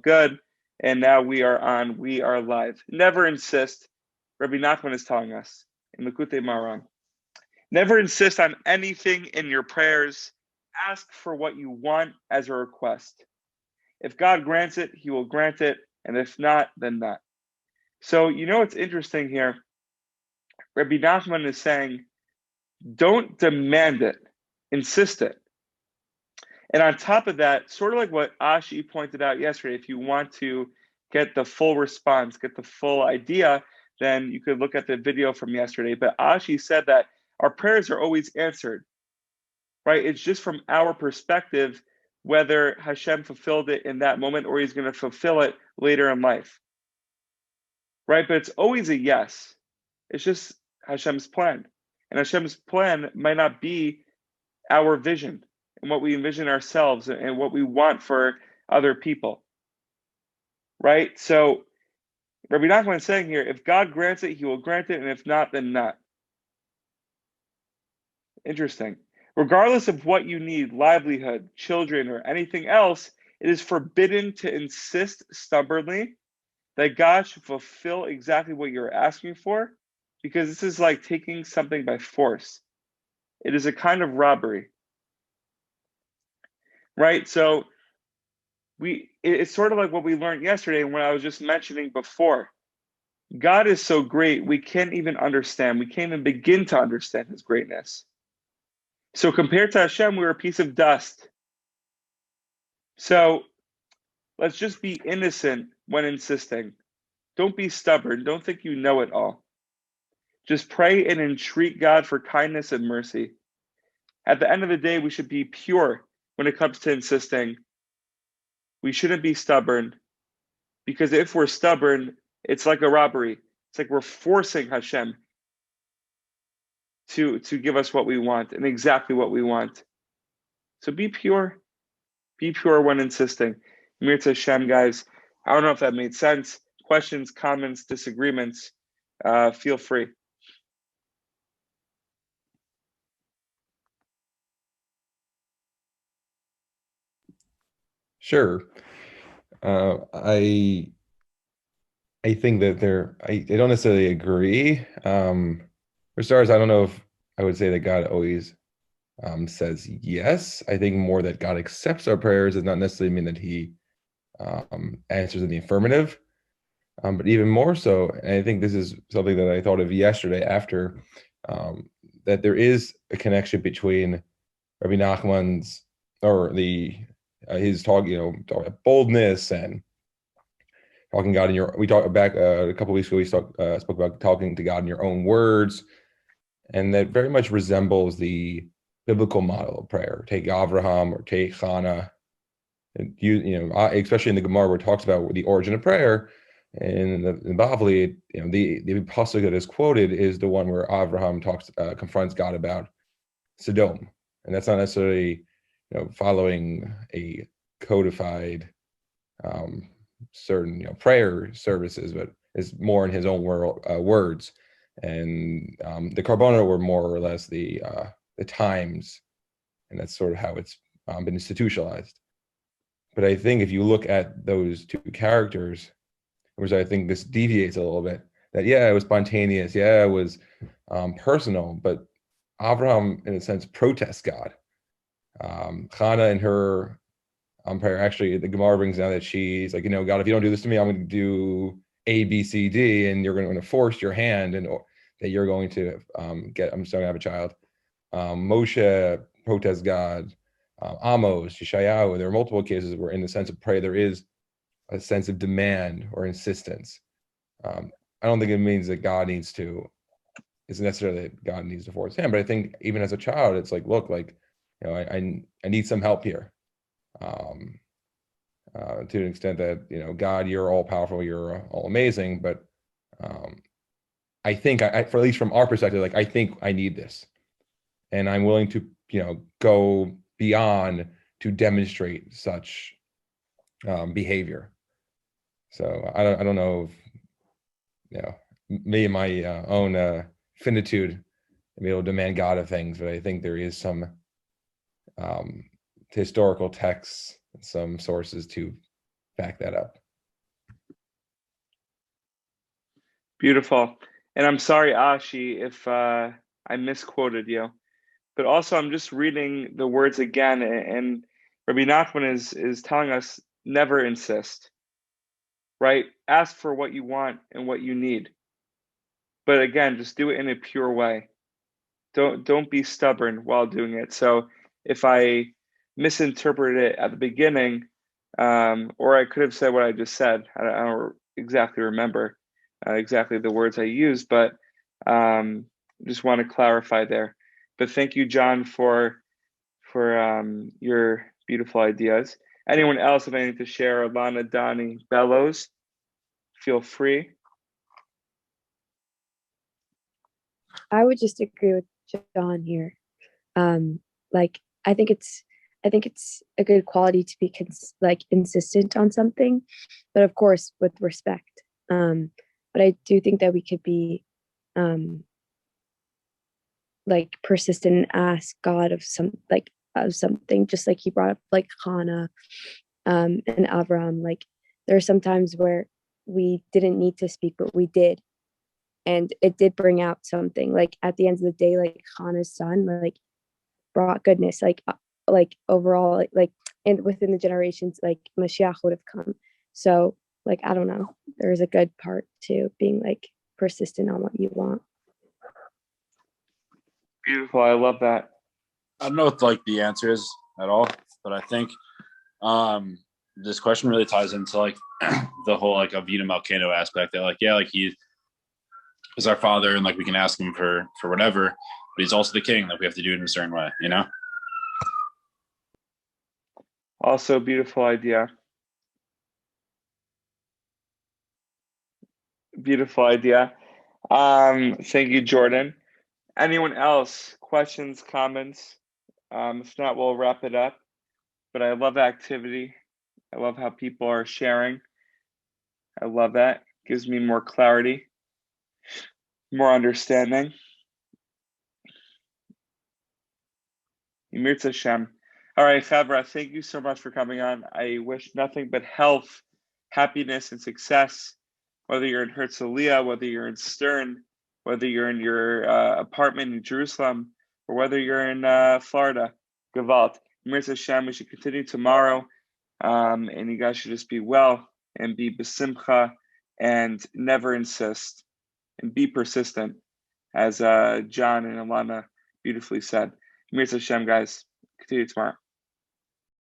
good. And now we are live. Never insist. Rabbi Nachman is telling us in Likutei Maran. Never insist on anything in your prayers. Ask for what you want as a request. If God grants it, he will grant it. And if not, then not. So, what's interesting here? Rabbi Nachman is saying, don't demand it, insist it. And on top of that, sort of like what Ashi pointed out yesterday, if you want to get the full response, get the full idea, then you could look at the video from yesterday. But Ashi said that our prayers are always answered, right? It's just from our perspective whether Hashem fulfilled it in that moment or he's going to fulfill it later in life, right? But it's always a yes. It's just Hashem's plan. And Hashem's plan might not be our vision and what we envision ourselves and what we want for other people, right? So Rabbi Nachman is saying here, if God grants it, he will grant it, and if not, then not. Interesting. Regardless of what you need, livelihood, children, or anything else, it is forbidden to insist stubbornly that God should fulfill exactly what you're asking for, because this is like taking something by force. It is a kind of robbery, right? So it's sort of like what we learned yesterday when I was just mentioning before. God is so great, we can't even understand. We can't even begin to understand his greatness. So compared to Hashem, we're a piece of dust. So let's just be innocent when insisting. Don't be stubborn. Don't think you know it all. Just pray and entreat God for kindness and mercy. At the end of the day, we should be pure when it comes to insisting. We shouldn't be stubborn, because if we're stubborn, it's like a robbery. It's like we're forcing Hashem to give us what we want and exactly what we want. So be pure. Be pure when insisting. Mir to Hashem, guys. I don't know if that made sense. Questions, comments, disagreements, feel free. Sure. I think that I don't necessarily agree. For starters, I don't know if I would say that God always says yes. I think more that God accepts our prayers does not necessarily mean that he answers in the affirmative. But even more so, and I think this is something that I thought of yesterday after, that there is a connection between Rabbi Nachman's or the his talk, talk about boldness and talking God in your. We talked back a couple of weeks ago. We spoke about talking to God in your own words, and that very much resembles the biblical model of prayer. Take Avraham or take Hannah, and especially in the Gemara where it talks about the origin of prayer. And in Bavli, the pasuk that is quoted is the one where Avraham confronts God about Sodom, and that's not necessarily following a codified certain prayer services, but is more in his own words. And the Carbona were more or less the times, and that's sort of how it's been institutionalized. But I think if you look at those two characters, which I think this deviates a little bit, that it was spontaneous, it was personal, but Abraham, in a sense, protests God. Chana in her prayer, actually, the Gemara brings down that she's like, God, if you don't do this to me, I'm going to do A, B, C, D, and you're going to force your hand, and that you're going to I'm starting to have a child. Moshe protests God. Amos, Yeshayahu, there are multiple cases where, in the sense of prayer, there is a sense of demand or insistence. I don't think it means that it's necessarily that God needs to force him, but I think even as a child, it's like, look, like, I need some help here. To an extent that, God, you're all powerful, you're all amazing, but I think for at least from our perspective, like, I think I need this, and I'm willing to, go beyond to demonstrate such behavior. So I don't know if, me and my own finitude to be able to demand God of things, but I think there is some historical texts, some sources to back that up. Beautiful. And I'm sorry, Ashi, if I misquoted you. But also, I'm just reading the words again, and Rabbi Nachman is telling us never insist, right? Ask for what you want and what you need. But again, just do it in a pure way. Don't be stubborn while doing it. So if I misinterpreted it at the beginning, or I could have said what I just said. I don't exactly remember exactly the words I used, but just want to clarify there. But thank you, John, for your beautiful ideas. Anyone else have anything to share? Alana, Donnie, Bellows, feel free. I would just agree with John here. Like I think it's a good quality to be like insistent on something, but of course with respect. But I do think that we could be like persistent and ask God of something, just like he brought up like Hannah and Avram. Like there are some times where we didn't need to speak, but we did. And it did bring out something. Like at the end of the day, like Hannah's son, like brought goodness, like overall, like and within the generations, like Mashiach would have come. So like I don't know, there's a good part to being like persistent on what you want. Beautiful. I love that. I don't know what like the answer is at all, but I think this question really ties into like the whole like Avinu Malkeinu aspect that like, yeah, like he is our father and like we can ask him for whatever, but he's also the king. Like we have to do it in a certain way, you know? Also, beautiful idea. Beautiful idea. Thank you, Jordan. Anyone else? Questions, comments? If not, we'll wrap it up. But I love activity. I love how people are sharing. I love that. Gives me more clarity, more understanding. Ymirtz Hashem. All right, Chavra, thank you so much for coming on. I wish nothing but health, happiness, and success, whether you're in Herzliya, whether you're in Stern, whether you're in your apartment in Jerusalem, or whether you're in Florida. Gewalt. Ymirtz Hashem, we should continue tomorrow, and you guys should just be well and be besimcha and never insist and be persistent, as John and Alana beautifully said. Ymirtz Hashem, guys. Continue tomorrow.